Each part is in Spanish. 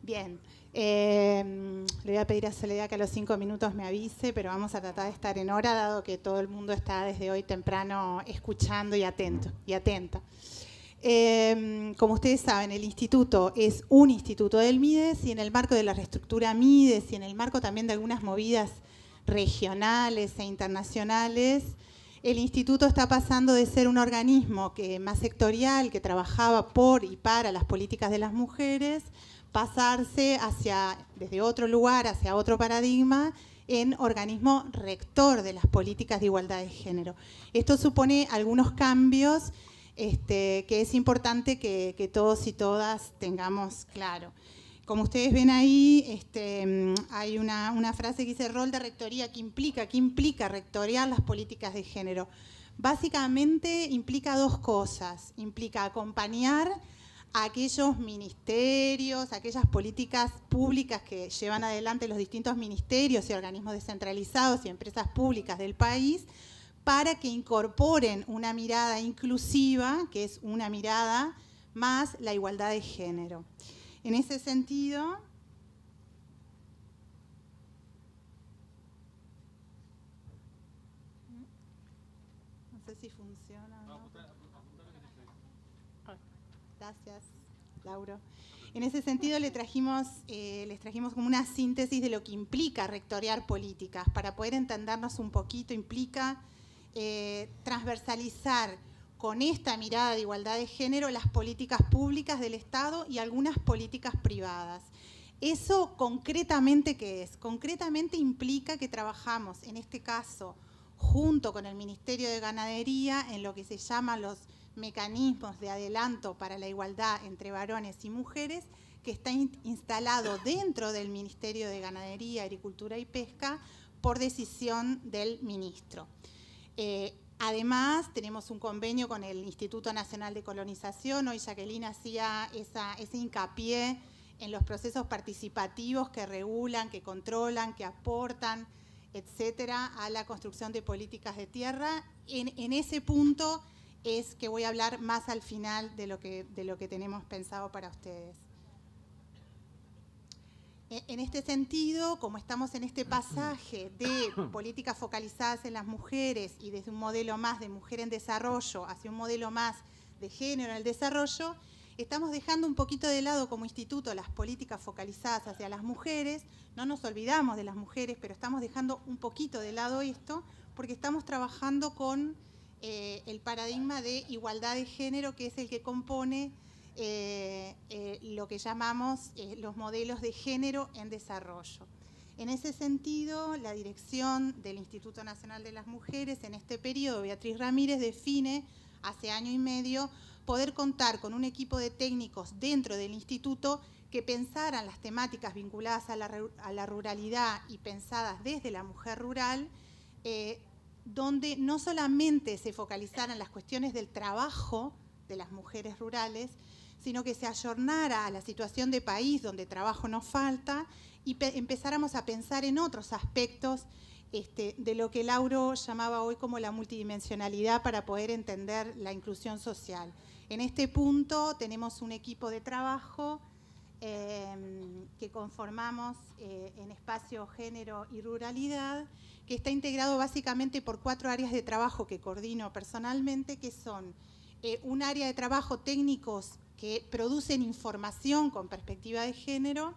Bien, le voy a pedir a Soledad que a los 5 minutos me avise, pero vamos a tratar de estar en hora, dado que todo el mundo está desde hoy temprano escuchando y atento y atenta. Como ustedes saben, el instituto es un instituto del MIDES y en el marco de la reestructura MIDES y en el marco también de algunas movidas regionales e internacionales, el instituto está pasando de ser un organismo más sectorial, que trabajaba por y para las políticas de las mujeres, pasarse desde otro lugar, hacia otro paradigma, en organismo rector de las políticas de igualdad de género. Esto supone algunos cambios que es importante que todos y todas tengamos claro. Como ustedes ven ahí, hay una frase que dice rol de rectoría. ¿Qué implica rectoriar las políticas de género? Básicamente implica dos cosas. Implica acompañar a aquellos ministerios, aquellas políticas públicas que llevan adelante los distintos ministerios y organismos descentralizados y empresas públicas del país, para que incorporen una mirada inclusiva, que es una mirada más la igualdad de género. En ese sentido, no sé si funciona o no. Gracias, Lauro. En ese sentido les trajimos como una síntesis de lo que implica rectorear políticas. Para poder entendernos un poquito, implica transversalizar con esta mirada de igualdad de género las políticas públicas del Estado y algunas políticas privadas. ¿Eso concretamente qué es? Concretamente implica que trabajamos, en este caso, junto con el Ministerio de Ganadería, en lo que se llaman los mecanismos de adelanto para la igualdad entre varones y mujeres, que está instalado dentro del Ministerio de Ganadería, Agricultura y Pesca por decisión del ministro. Además, tenemos un convenio con el Instituto Nacional de Colonización. Hoy Jacqueline hacía ese hincapié en los procesos participativos que regulan, que controlan, que aportan, etcétera, a la construcción de políticas de tierra. En ese punto es que voy a hablar más al final de lo que tenemos pensado para ustedes. En este sentido, como estamos en este pasaje de políticas focalizadas en las mujeres y desde un modelo más de mujer en desarrollo hacia un modelo más de género en el desarrollo, estamos dejando un poquito de lado como instituto las políticas focalizadas hacia las mujeres. No nos olvidamos de las mujeres, pero estamos dejando un poquito de lado esto porque estamos trabajando con el paradigma de igualdad de género, que es el que compone lo que llamamos los modelos de género en desarrollo. En ese sentido, la dirección del Instituto Nacional de las Mujeres en este periodo, Beatriz Ramírez, define hace año y medio poder contar con un equipo de técnicos dentro del instituto que pensaran las temáticas vinculadas a la ruralidad y pensadas desde la mujer rural, donde no solamente se focalizaran las cuestiones del trabajo de las mujeres rurales, sino que se ayornara a la situación de país donde trabajo nos falta y empezáramos a pensar en otros aspectos de lo que Lauro llamaba hoy como la multidimensionalidad para poder entender la inclusión social. En este punto tenemos un equipo de trabajo que conformamos en Espacio, Género y Ruralidad, que está integrado básicamente por 4 áreas de trabajo que coordino personalmente, que son un área de trabajo técnicos que producen información con perspectiva de género,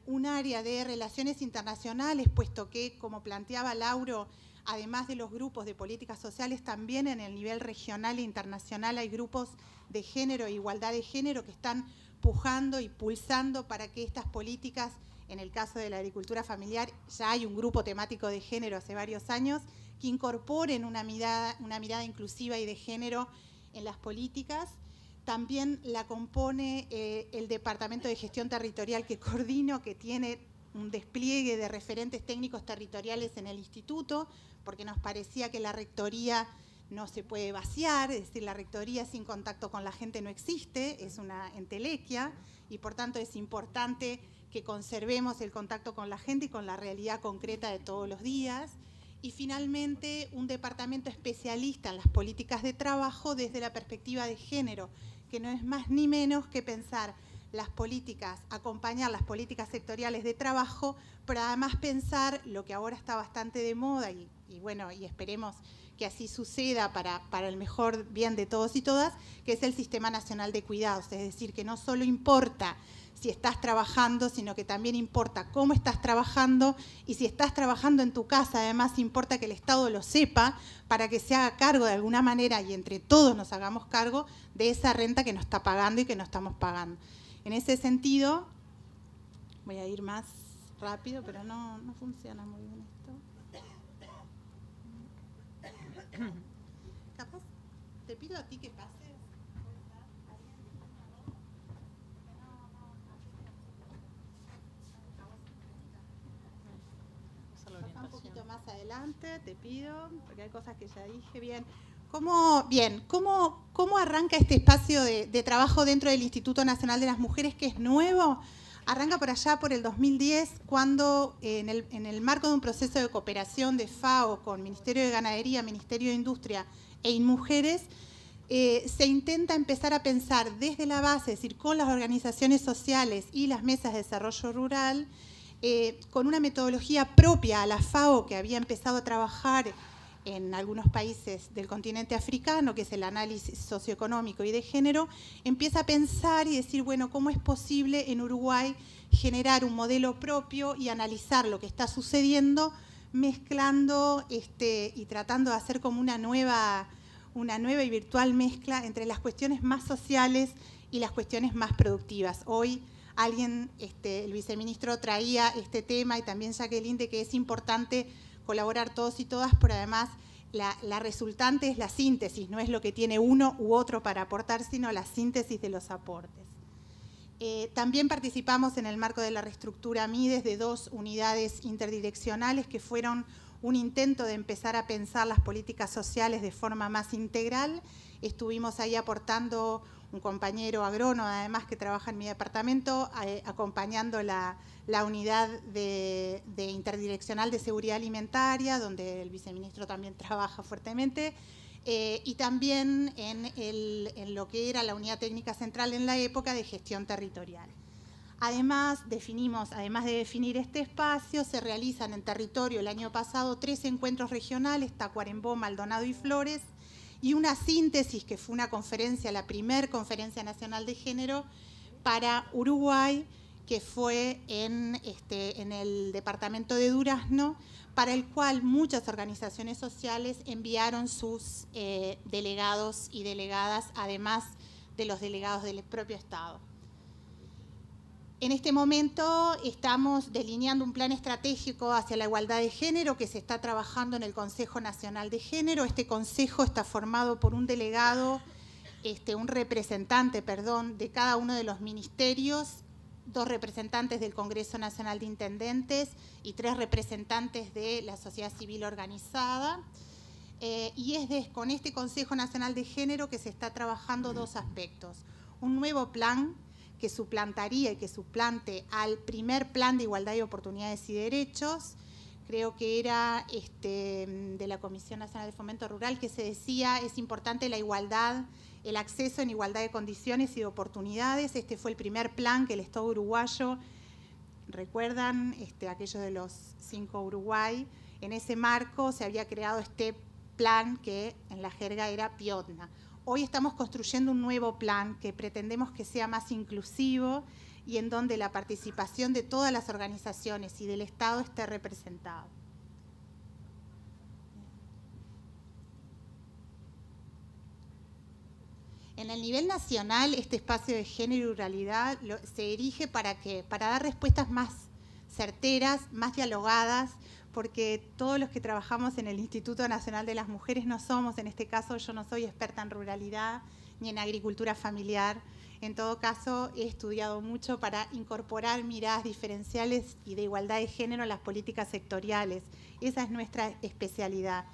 un área de relaciones internacionales, puesto que, como planteaba Lauro, además de los grupos de políticas sociales, también en el nivel regional e internacional hay grupos de género e igualdad de género que están pujando y pulsando para que estas políticas, en el caso de la agricultura familiar, ya hay un grupo temático de género hace varios años, que incorporen una mirada inclusiva y de género en las políticas. También la compone el Departamento de Gestión Territorial que coordino, que tiene un despliegue de referentes técnicos territoriales en el instituto, porque nos parecía que la rectoría no se puede vaciar, es decir, la rectoría sin contacto con la gente no existe, es una entelequia, y por tanto es importante que conservemos el contacto con la gente y con la realidad concreta de todos los días. Y finalmente, un departamento especialista en las políticas de trabajo desde la perspectiva de género, que no es más ni menos que pensar las políticas, acompañar las políticas sectoriales de trabajo, pero además pensar lo que ahora está bastante de moda y bueno, y esperemos que así suceda para el mejor bien de todos y todas, que es el Sistema Nacional de Cuidados. Es decir, que no solo importa si estás trabajando, sino que también importa cómo estás trabajando, y si estás trabajando en tu casa, además importa que el Estado lo sepa para que se haga cargo de alguna manera y entre todos nos hagamos cargo de esa renta que nos está pagando y que no estamos pagando. En ese sentido, voy a ir más rápido, pero no funciona muy bien esto. Capaz, te pido a ti que pases. Un poquito más adelante, te pido, porque hay cosas que ya dije bien. ¿Cómo arranca este espacio de trabajo dentro del Instituto Nacional de las Mujeres, que es nuevo? Arranca por allá, por el 2010, cuando en el marco de un proceso de cooperación de FAO con Ministerio de Ganadería, Ministerio de Industria e InMujeres, se intenta empezar a pensar desde la base, es decir, con las organizaciones sociales y las mesas de desarrollo rural, con una metodología propia a la FAO, que había empezado a trabajar en algunos países del continente africano, que es el análisis socioeconómico y de género, empieza a pensar y decir, bueno, ¿cómo es posible en Uruguay generar un modelo propio y analizar lo que está sucediendo, mezclando y tratando de hacer como una nueva y virtual mezcla entre las cuestiones más sociales y las cuestiones más productivas? Hoy el viceministro traía este tema, y también Jacqueline, de que es importante colaborar todos y todas, pero además la resultante es la síntesis, no es lo que tiene uno u otro para aportar, sino la síntesis de los aportes. También participamos en el marco de la reestructura MIDES de 2 unidades interdireccionales que fueron un intento de empezar a pensar las políticas sociales de forma más integral. Estuvimos ahí aportando un compañero agrónomo, además, que trabaja en mi departamento, acompañando la unidad de interdireccional de seguridad alimentaria, donde el viceministro también trabaja fuertemente, y también en lo que era la unidad técnica central en la época de gestión territorial. Además de definir este espacio, se realizan en territorio el año pasado 3 encuentros regionales, Tacuarembó, Maldonado y Flores, y una síntesis que fue una conferencia, la primer conferencia nacional de género para Uruguay, que fue en el departamento de Durazno, para el cual muchas organizaciones sociales enviaron sus delegados y delegadas, además de los delegados del propio Estado. En este momento estamos delineando un plan estratégico hacia la igualdad de género que se está trabajando en el Consejo Nacional de Género. Este consejo está formado por un delegado, un representante, de cada uno de los ministerios, 2 representantes del Congreso Nacional de Intendentes y 3 representantes de la sociedad civil organizada. Y es con este Consejo Nacional de Género que se está trabajando 2 aspectos. Un nuevo plan que suplantaría y que suplante al primer plan de igualdad de oportunidades y derechos, creo que era de la Comisión Nacional de Fomento Rural, que se decía es importante la igualdad, el acceso en igualdad de condiciones y de oportunidades. Este fue el primer plan que el Estado uruguayo, recuerdan, aquello de los 5 Uruguay, en ese marco se había creado este plan que en la jerga era PIOTNA. Hoy estamos construyendo un nuevo plan que pretendemos que sea más inclusivo y en donde la participación de todas las organizaciones y del Estado esté representada. En el nivel nacional, este espacio de género y ruralidad se erige para dar respuestas más certeras, más dialogadas, porque todos los que trabajamos en el Instituto Nacional de las Mujeres no somos, en este caso yo no soy experta en ruralidad ni en agricultura familiar. En todo caso, he estudiado mucho para incorporar miradas diferenciales y de igualdad de género en las políticas sectoriales. Esa es nuestra especialidad.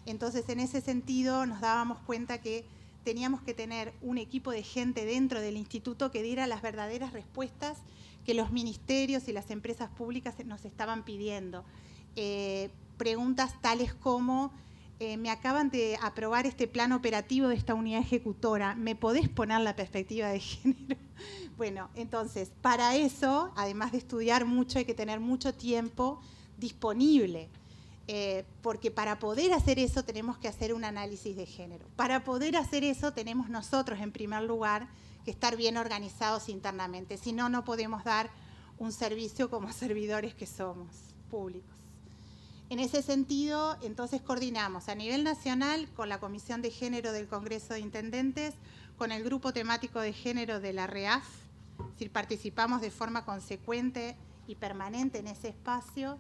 Entonces, en ese sentido, nos dábamos cuenta que teníamos que tener un equipo de gente dentro del instituto que diera las verdaderas respuestas que los ministerios y las empresas públicas nos estaban pidiendo. Preguntas tales como me acaban de aprobar este plan operativo de esta unidad ejecutora. ¿Me podés poner la perspectiva de género? Bueno, entonces, para eso, además de estudiar mucho, hay que tener mucho tiempo disponible. Porque para poder hacer eso tenemos que hacer un análisis de género. Para poder hacer eso tenemos nosotros, en primer lugar, que estar bien organizados internamente. Si no, no podemos dar un servicio como servidores que somos públicos. En ese sentido, entonces coordinamos a nivel nacional con la Comisión de Género del Congreso de Intendentes, con el Grupo Temático de Género de la REAF, es decir, participamos de forma consecuente y permanente en ese espacio.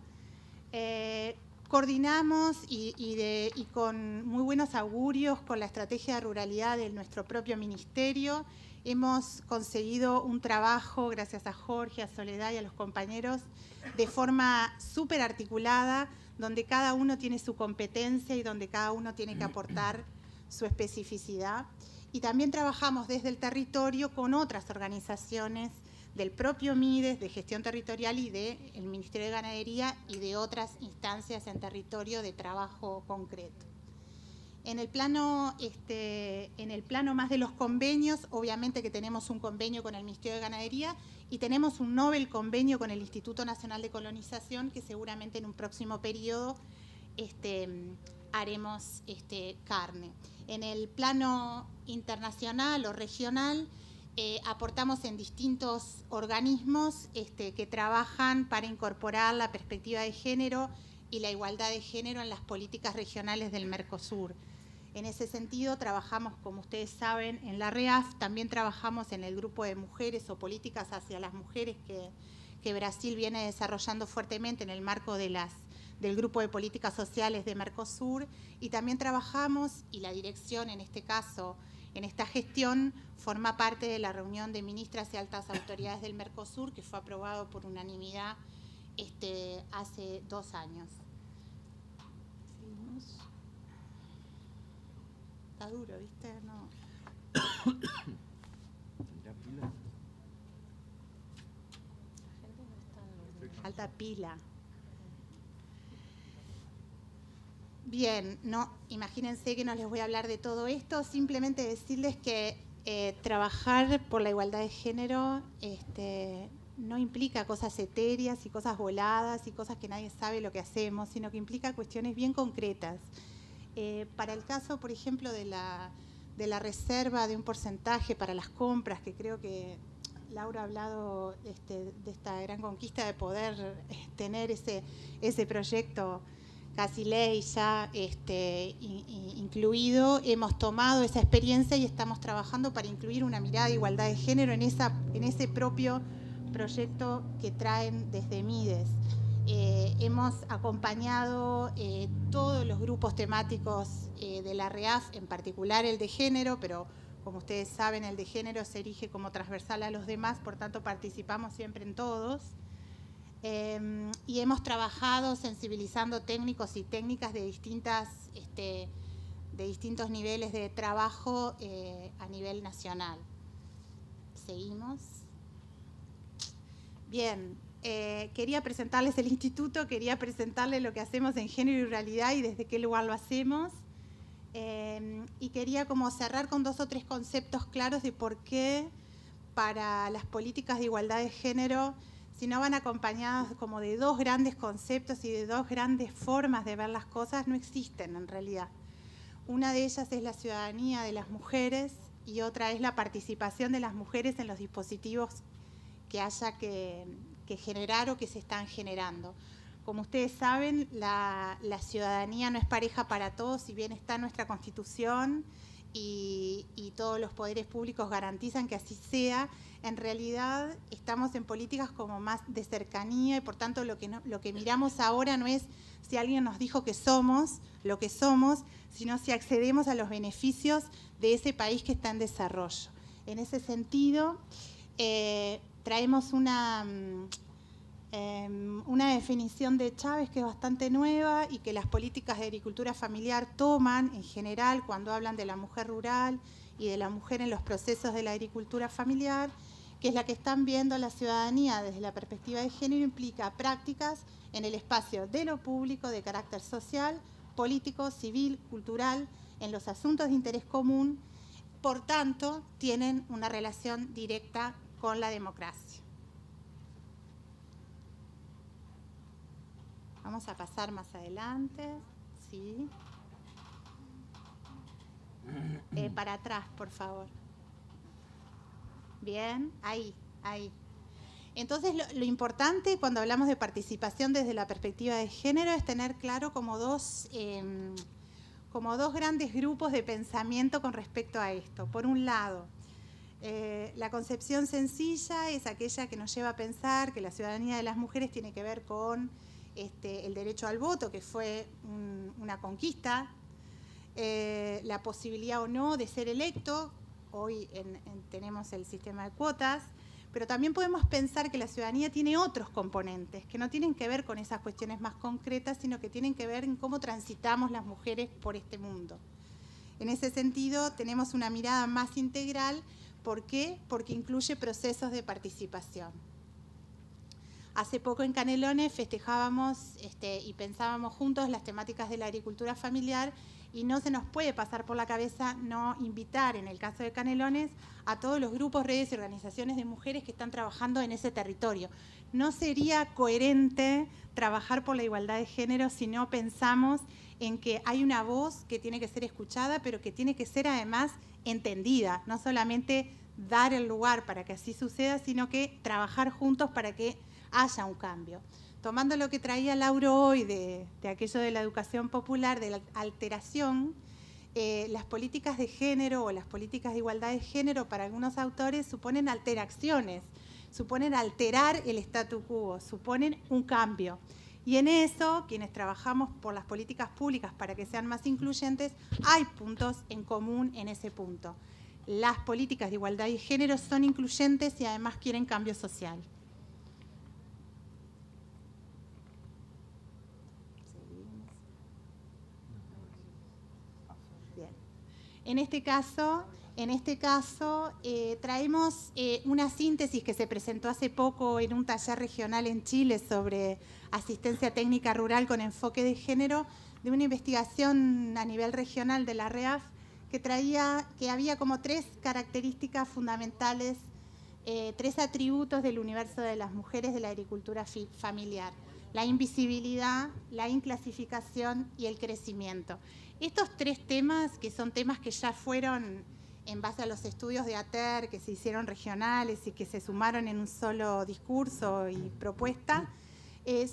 Coordinamos y con muy buenos augurios con la estrategia de ruralidad de nuestro propio ministerio. Hemos conseguido un trabajo, gracias a Jorge, a Soledad y a los compañeros, de forma súper articulada, donde cada uno tiene su competencia y donde cada uno tiene que aportar su especificidad. Y también trabajamos desde el territorio con otras organizaciones del propio MIDES, de gestión territorial y del Ministerio de Ganadería y de otras instancias en territorio de trabajo concreto. En el plano más de los convenios, obviamente que tenemos un convenio con el Ministerio de Ganadería y tenemos un novel convenio con el Instituto Nacional de Colonización que seguramente en un próximo periodo haremos carne. En el plano internacional o regional aportamos en distintos organismos que trabajan para incorporar la perspectiva de género y la igualdad de género en las políticas regionales del Mercosur. En ese sentido, trabajamos, como ustedes saben, en la REAF, también trabajamos en el grupo de mujeres o políticas hacia las mujeres que Brasil viene desarrollando fuertemente en el marco del grupo de políticas sociales de Mercosur, y también trabajamos, y la dirección en este caso, en esta gestión, forma parte de la reunión de ministras y altas autoridades del Mercosur, que fue aprobado por unanimidad hace 2 años. Está duro, ¿viste? No. Alta pila. Bien, no, imagínense que no les voy a hablar de todo esto, simplemente decirles que trabajar por la igualdad de género no implica cosas etéreas y cosas voladas y cosas que nadie sabe lo que hacemos, sino que implica cuestiones bien concretas. Para el caso, por ejemplo, de la reserva de un porcentaje para las compras, que creo que Laura ha hablado de esta gran conquista de poder tener ese proyecto casi ley ya incluido, hemos tomado esa experiencia y estamos trabajando para incluir una mirada de igualdad de género en ese propio proyecto que traen desde MIDES. Hemos acompañado todos los grupos temáticos de la REAF, en particular el de género, pero como ustedes saben, el de género se erige como transversal a los demás, por tanto participamos siempre en todos. Y hemos trabajado sensibilizando técnicos y técnicas de distintos niveles de trabajo a nivel nacional. Seguimos. Bien, quería presentarles el instituto, quería presentarles lo que hacemos en género y ruralidad y desde qué lugar lo hacemos. Y quería como cerrar con 2 o 3 conceptos claros de por qué para las políticas de igualdad de género, si no van acompañadas como de 2 grandes conceptos y de 2 grandes formas de ver las cosas, no existen en realidad. Una de ellas es la ciudadanía de las mujeres y otra es la participación de las mujeres en los dispositivos que haya que generar o que se están generando. Como ustedes saben, la ciudadanía no es pareja para todos, si bien está en nuestra Constitución y todos los poderes públicos garantizan que así sea. En realidad estamos en políticas como más de cercanía y por tanto lo que miramos ahora no es si alguien nos dijo que somos lo que somos, sino si accedemos a los beneficios de ese país que está en desarrollo. En ese sentido, traemos una definición de Chávez que es bastante nueva y que las políticas de agricultura familiar toman en general cuando hablan de la mujer rural y de la mujer en los procesos de la agricultura familiar, que es la que están viendo la ciudadanía desde la perspectiva de género, implica prácticas en el espacio de lo público de carácter social, político, civil, cultural, en los asuntos de interés común, por tanto, tienen una relación directa con la democracia. Vamos a pasar más adelante, sí. Para atrás, por favor. Bien, ahí. Entonces, lo importante cuando hablamos de participación desde la perspectiva de género es tener claro como dos grandes grupos de pensamiento con respecto a esto. Por un lado, la concepción sencilla es aquella que nos lleva a pensar que la ciudadanía de las mujeres tiene que ver con el derecho al voto, que fue una conquista, la posibilidad o no de ser electo. Hoy tenemos el sistema de cuotas, pero también podemos pensar que la ciudadanía tiene otros componentes que no tienen que ver con esas cuestiones más concretas, sino que tienen que ver en cómo transitamos las mujeres por este mundo. En ese sentido, tenemos una mirada más integral. ¿Por qué? Porque incluye procesos de participación. Hace poco en Canelones festejábamos y pensábamos juntos las temáticas de la agricultura familiar, y no se nos puede pasar por la cabeza no invitar, en el caso de Canelones, a todos los grupos, redes y organizaciones de mujeres que están trabajando en ese territorio. No sería coherente trabajar por la igualdad de género si no pensamos en que hay una voz que tiene que ser escuchada, pero que tiene que ser además entendida, no solamente dar el lugar para que así suceda, sino que trabajar juntos para que haya un cambio. Tomando lo que traía Lauro hoy de aquello de la educación popular, de la alteración, las políticas de género o las políticas de igualdad de género para algunos autores suponen alteraciones, suponen alterar el statu quo, suponen un cambio. Y en eso, quienes trabajamos por las políticas públicas para que sean más incluyentes, hay puntos en común en ese punto. Las políticas de igualdad de género son incluyentes y además quieren cambio social. En este caso traemos una síntesis que se presentó hace poco en un taller regional en Chile sobre asistencia técnica rural con enfoque de género, de una investigación a nivel regional de la REAF que había como 3 características fundamentales, 3 atributos del universo de las mujeres de la agricultura familiar: la invisibilidad, la inclasificación y el crecimiento. Estos 3 temas, que son temas que ya fueron en base a los estudios de ATER, que se hicieron regionales y que se sumaron en un solo discurso y propuesta,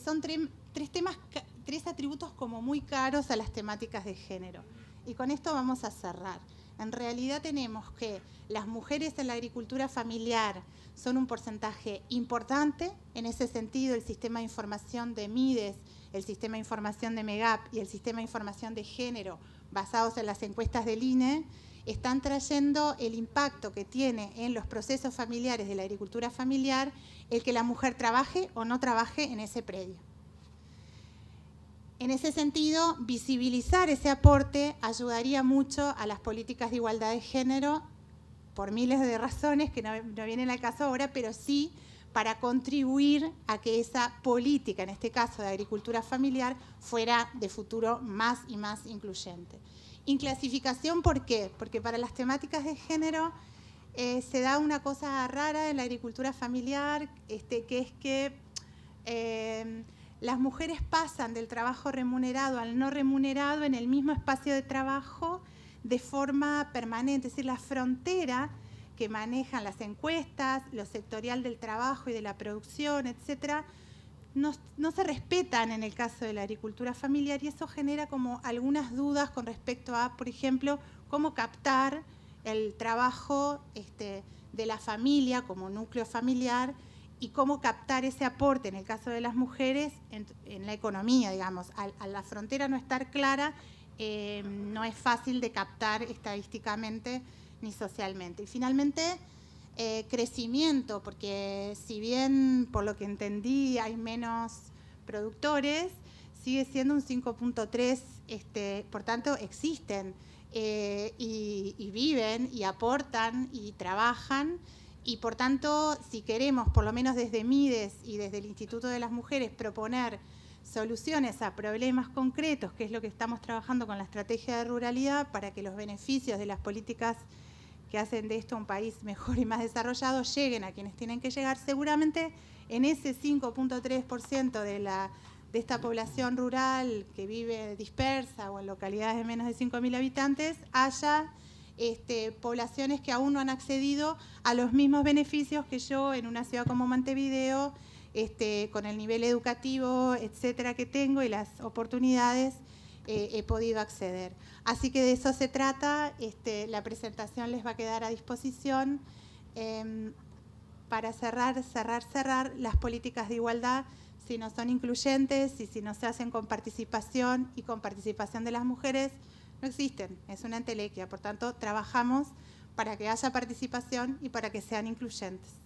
son 3 temas, 3 atributos como muy caros a las temáticas de género. Y con esto vamos a cerrar. En realidad tenemos que las mujeres en la agricultura familiar son un porcentaje importante. En ese sentido, el sistema de información de MIDES, el sistema de información de MEGAP y el sistema de información de género, basados en las encuestas del INE, están trayendo el impacto que tiene en los procesos familiares de la agricultura familiar el que la mujer trabaje o no trabaje en ese predio. En ese sentido, visibilizar ese aporte ayudaría mucho a las políticas de igualdad de género por miles de razones que no vienen al caso ahora, pero sí para contribuir a que esa política, en este caso de agricultura familiar, fuera de futuro más y más incluyente. Inclasificación, ¿por qué? Porque para las temáticas de género se da una cosa rara en la agricultura familiar, que es que las mujeres pasan del trabajo remunerado al no remunerado en el mismo espacio de trabajo de forma permanente. Es decir, la frontera que manejan las encuestas, lo sectorial del trabajo y de la producción, etcétera, no se respetan en el caso de la agricultura familiar, y eso genera como algunas dudas con respecto a, por ejemplo, cómo captar el trabajo de la familia como núcleo familiar y cómo captar ese aporte, en el caso de las mujeres, en la economía, digamos. Al la frontera no estar clara, no es fácil de captar estadísticamente ni socialmente. Y finalmente, crecimiento, porque si bien, por lo que entendí, hay menos productores, sigue siendo un 5.3, por tanto, existen y viven y aportan y trabajan. Y por tanto, si queremos, por lo menos desde MIDES y desde el Instituto de las Mujeres, proponer soluciones a problemas concretos, que es lo que estamos trabajando con la estrategia de ruralidad, para que los beneficios de las políticas que hacen de esto un país mejor y más desarrollado lleguen a quienes tienen que llegar. Seguramente en ese 5.3% de esta población rural que vive dispersa o en localidades de menos de 5.000 habitantes, haya poblaciones que aún no han accedido a los mismos beneficios que yo en una ciudad como Montevideo, con el nivel educativo, etcétera, que tengo y las oportunidades, he podido acceder. Así que de eso se trata. La presentación les va a quedar a disposición. Para cerrar, las políticas de igualdad, si no son incluyentes y si no se hacen con participación y con participación de las mujeres, no existen, es una entelequia. Por tanto, trabajamos para que haya participación y para que sean incluyentes.